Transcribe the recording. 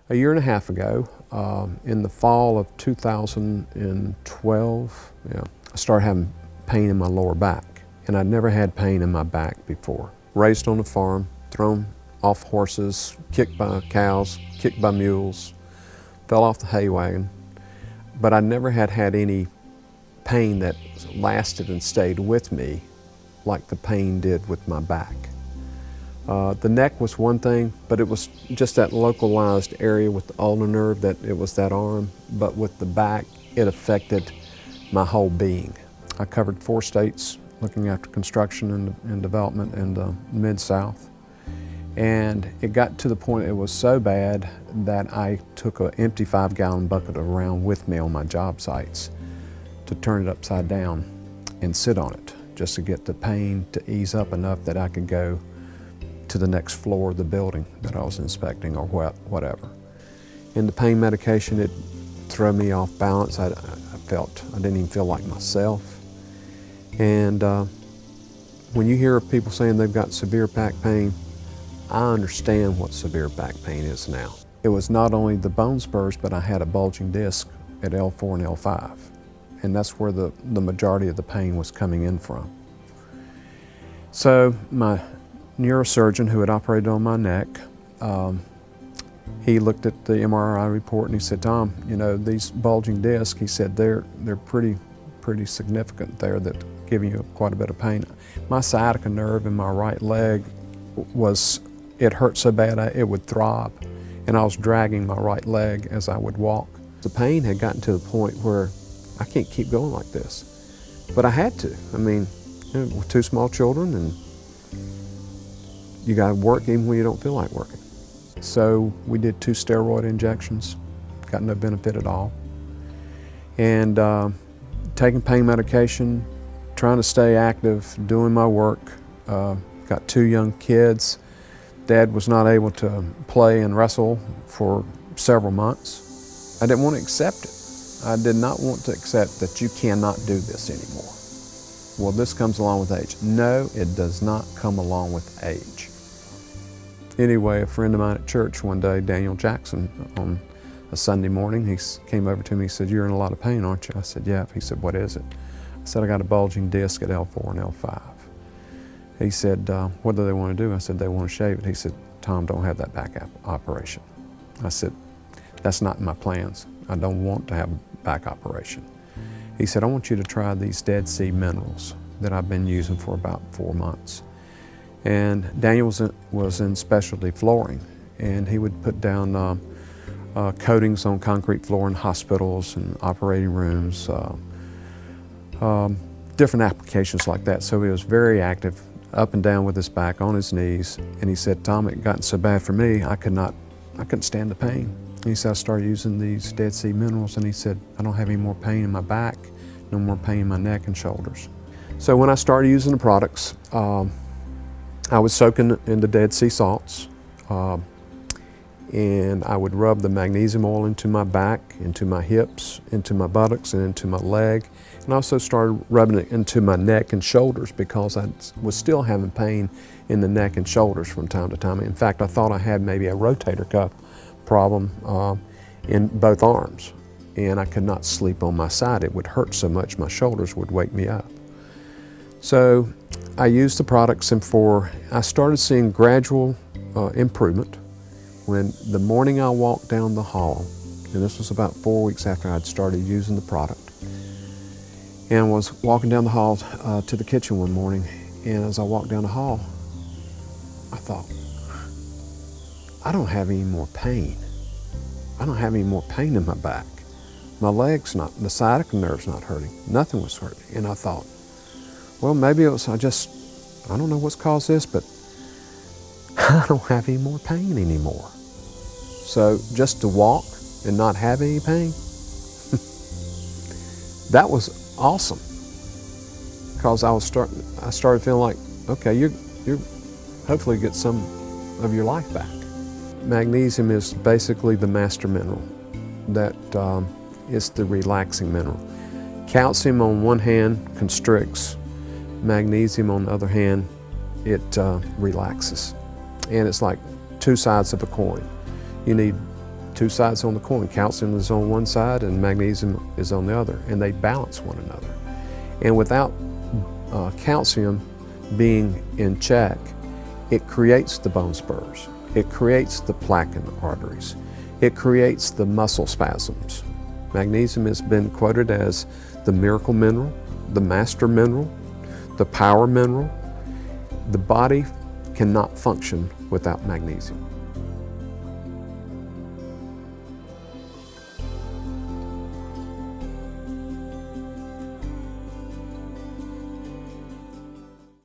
A year and a half ago, in the fall of 2012, I started having pain in my lower back. And I'd never had pain in my back before. Raised on a farm, thrown off horses, kicked by cows, kicked by mules, fell off the hay wagon. But I never had any pain that lasted and stayed with me like the pain did with my back. The neck was one thing, but it was just that localized area with the ulnar nerve, that it was that arm. But with the back, it affected my whole being. I covered 4 states looking after construction and development in the Mid-South. And it got to the point it was so bad that I took an empty 5-gallon bucket around with me on my job sites to turn it upside down and sit on it, just to get the pain to ease up enough that I could go to the next floor of the building that I was inspecting or whatever. And the pain medication, it threw me off balance. I didn't even feel like myself. And when you hear people saying they've got severe back pain, I understand what severe back pain is now. It was not only the bone spurs, but I had a bulging disc at L4 and L5. And that's where the majority of the pain was coming in from. So my neurosurgeon who had operated on my neck, he looked at the MRI report and he said, "Tom, you know, these bulging discs," he said, they're pretty significant there, that giving you quite a bit of pain. My sciatica nerve in my right leg it hurt so bad it would throb, and I was dragging my right leg as I would walk. The pain had gotten to the point where I can't keep going like this, but I had to. I mean, with 2 small children, and you got to work even when you don't feel like working. So we did 2 steroid injections, got no benefit at all, and taking pain medication, trying to stay active, doing my work. Got 2 young kids. Dad was not able to play and wrestle for several months. I didn't want to accept it. I did not want to accept that you cannot do this anymore. Well, this comes along with age. No, it does not come along with age. Anyway, a friend of mine at church one day, Daniel Jackson, on a Sunday morning, he came over to me, he said, "You're in a lot of pain, aren't you?" I said, "Yeah." He said, "What is it?" I said, "I got a bulging disc at L4 and L5. He said, "What do they want to do?" I said, "They want to shave it." He said, "Tom, don't have that back operation." I said, "That's not in my plans. I don't want to have a back operation." He said, "I want you to try these Dead Sea minerals that I've been using for about 4 months." And Daniel was in specialty flooring, and he would put down coatings on concrete floor in hospitals and operating rooms, different applications like that. So he was very active, up and down with his back, on his knees. And he said, "Tom, it got so bad for me, I couldn't stand the pain." And he said, "I started using these Dead Sea minerals," and he said, "I don't have any more pain in my back, no more pain in my neck and shoulders." So when I started using the products, I was soaking in the Dead Sea salts, and I would rub the magnesium oil into my back, into my hips, into my buttocks, and into my leg. And I also started rubbing it into my neck and shoulders, because I was still having pain in the neck and shoulders from time to time. In fact, I thought I had maybe a rotator cuff problem in both arms, and I could not sleep on my side. It would hurt so much, my shoulders would wake me up. So I used the products, and I started seeing gradual improvement. When the morning I walked down the hall, and this was about 4 weeks after I'd started using the product, and was walking down the hall to the kitchen one morning, and as I walked down the hall, I thought, I don't have any more pain. I don't have any more pain in my back. My leg's not, the sciatica nerve's not hurting. Nothing was hurting. And I thought, well, maybe it was, I don't know what's caused this, but I don't have any more pain anymore. So just to walk and not have any pain, that was awesome. Because I started feeling like, okay, you're hopefully get some of your life back. Magnesium is basically the master mineral. That is the relaxing mineral. Calcium on one hand constricts. Magnesium on the other hand, it relaxes. And it's like 2 sides of a coin. You need two sides on the coin. Calcium is on one side and magnesium is on the other, and they balance one another. And without calcium being in check, it creates the bone spurs, it creates the plaque in the arteries, it creates the muscle spasms. Magnesium has been quoted as the miracle mineral, the master mineral, the power mineral. The body cannot function without magnesium.